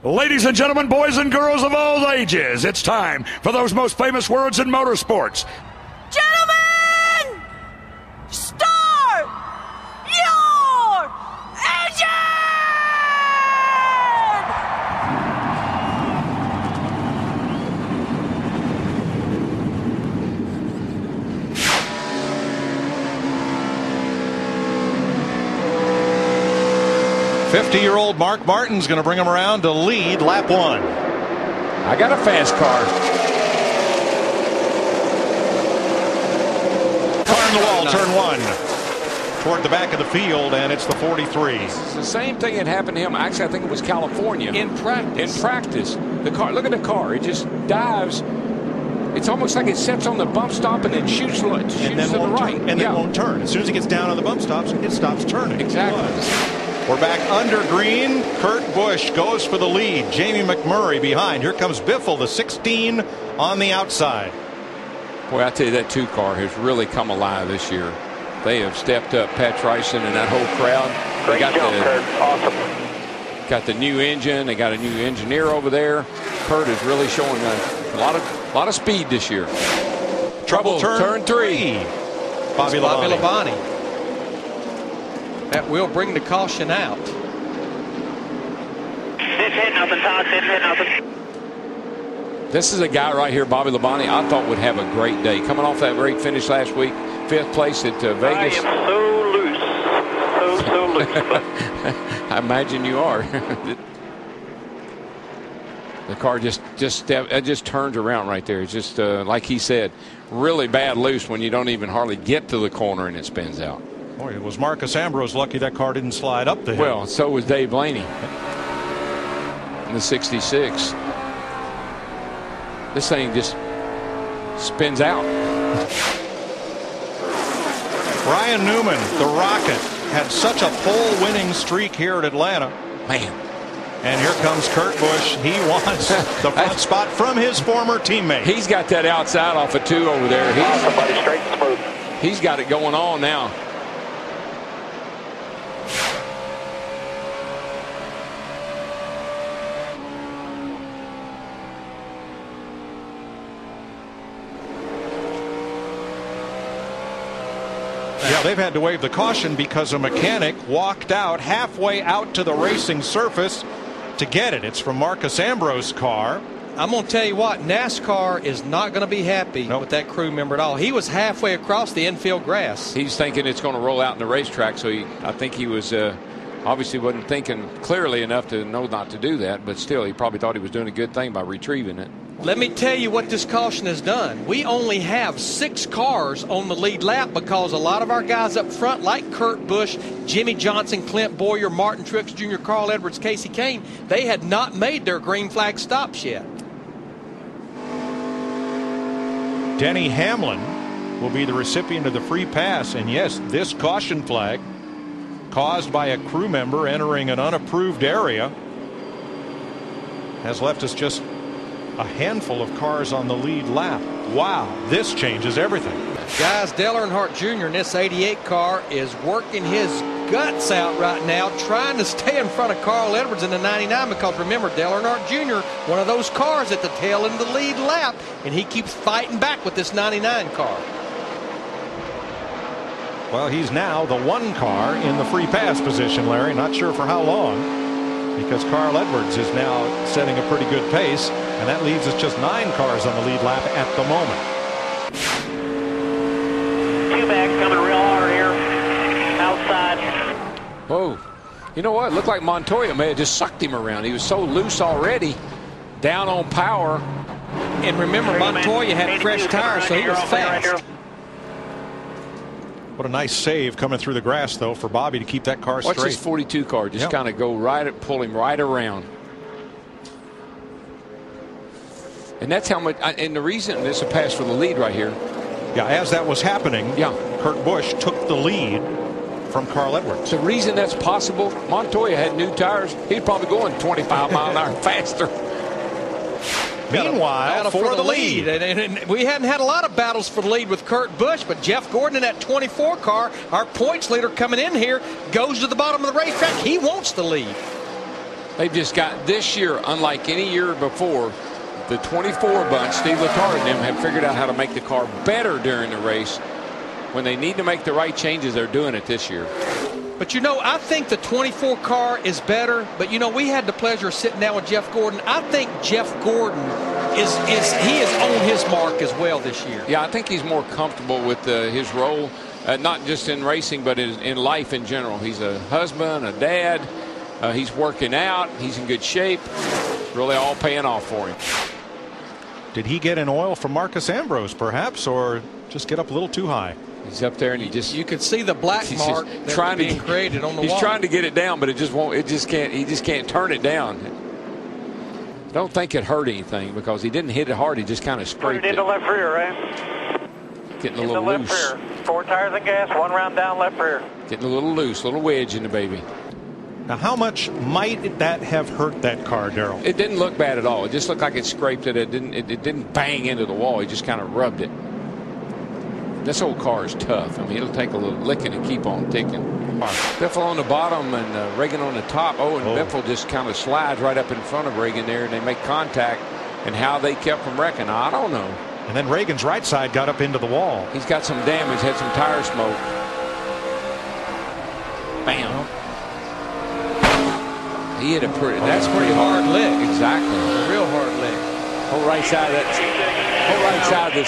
Ladies and gentlemen, boys and girls of all ages, it's time for those most famous words in motorsports. Gentlemen, start your engine! 50-year-old Mark Martin's going to bring him around to lead lap 1. I got a fast car. Car in the wall, turn 1. Toward the back of the field, and it's the 43. It's the same thing that happened to him. Actually, I think it was California. In practice. In practice. The car, look at the car. It just dives. It's almost like it sets on the bump stop and then shoots to the right. And then won't turn. As soon as it gets down on the bump stops, it stops turning. Exactly. We're back under green. Kurt Busch goes for the lead. Jamie McMurray behind. Here comes Biffle, the 16 on the outside. Boy, I tell you, that 2 car has really come alive this year. They have stepped up. Pat Tryson and that whole crowd. Great job, Kurt. Awesome. Got the new engine. They got a new engineer over there. Kurt is really showing a lot of speed this year. Trouble turn 3. Bobby Labonte. That will bring the caution out. Didn't hit nothing, Todd. Didn't hit nothing. This is a guy right here, Bobby Labonte, I thought would have a great day. Coming off that great finish last week, 5th place at Vegas. I am so loose. So loose. I imagine you are. The car just turns around right there. It's just like he said, really bad loose when you don't even hardly get to the corner and it spins out. Boy, it was Marcus Ambrose lucky that car didn't slide up the hill. Well, so was Dave Blaney in the 66. This thing just spins out. Brian Newman, the Rocket, had such a pole-winning streak here at Atlanta. Man. And here comes Kurt Busch. He wants the front spot from his former teammate. He's got that outside off of 2 over there. Somebody straight and smooth. He's got it going on now. Yeah, they've had to waive the caution because a mechanic walked out halfway out to the racing surface to get it. It's from Marcus Ambrose's car. I'm going to tell you what, NASCAR is not going to be happy with that crew member at all. He was halfway across the infield grass. He's thinking it's going to roll out in the racetrack, so I think he was obviously wasn't thinking clearly enough to know not to do that, but still he probably thought he was doing a good thing by retrieving it. Let me tell you what this caution has done. We only have 6 cars on the lead lap because a lot of our guys up front, like Kurt Busch, Jimmy Johnson, Clint Boyer, Martin Truex Jr., Carl Edwards, Casey Kane, they had not made their green flag stops yet. Denny Hamlin will be the recipient of the free pass. And yes, this caution flag caused by a crew member entering an unapproved area has left us just a handful of cars on the lead lap. Wow, this changes everything. Guys, Dale Earnhardt Jr. in this 88 car is working his guts out right now, trying to stay in front of Carl Edwards in the 99, because remember, Dale Earnhardt Jr., one of those cars at the tail end of the lead lap, and he keeps fighting back with this 99 car. Well, he's now the 1 car in the free pass position, Larry. Not sure for how long, because Carl Edwards is now setting a pretty good pace, and that leaves us just 9 cars on the lead lap at the moment. 2 back coming real hard here. Outside. Whoa. You know what? It looked like Montoya may have just sucked him around. He was so loose already, down on power. And remember, Montoya had fresh tires, so he was fast. What a nice save coming through the grass, though, for Bobby to keep that car straight. Watch this 42 car just kind of go pull him right around. And that's how much. And the reason this is a pass for the lead right here. Yeah, as that was happening, Kurt Busch took the lead from Carl Edwards. The reason that's possible, Montoya had new tires. He's probably going 25 mile an hour faster. Meanwhile, for the lead. And we hadn't had a lot of battles for the lead with Kurt Busch, but Jeff Gordon in that 24 car, our points leader coming in here, goes to the bottom of the racetrack. He wants the lead. They've just got this year, unlike any year before, the 24 bunch, Steve Letarte and them have figured out how to make the car better during the race. When they need to make the right changes, they're doing it this year. But you know, I think the 24 car is better. But you know, we had the pleasure of sitting down with Jeff Gordon. I think Jeff Gordon is on his mark as well this year. Yeah, I think he's more comfortable with his role, not just in racing, but in life in general. He's a husband, a dad. He's working out. He's in good shape. Really all paying off for him. Did he get an oil from Marcus Ambrose, perhaps, or just get up a little too high? He's up there and he just. You could see the black mark that's being created on the wall. He's trying to get it down, but it just won't. It just can't. He just can't turn it down. I don't think it hurt anything because he didn't hit it hard. He just kind of scraped it. In the left rear, right? Getting a little loose. Left rear. 4 tires and gas, 1 round down left rear. Getting a little loose, little wedge in the baby. Now, how much might that have hurt that car, Darrell? It didn't look bad at all. It just looked like it scraped it. It didn't bang into the wall. He just kind of rubbed it. This old car is tough. I mean, it'll take a little licking and keep on ticking. Biffle on the bottom and Reagan on the top. Biffle just kind of slides right up in front of Reagan there, and they make contact. And how they kept from wrecking, I don't know. And then Reagan's right side got up into the wall. He's got some damage, had some tire smoke. Bam. He hit that's pretty hard lick. Exactly. A real hard lick. Whole right side of that. Whole right side of this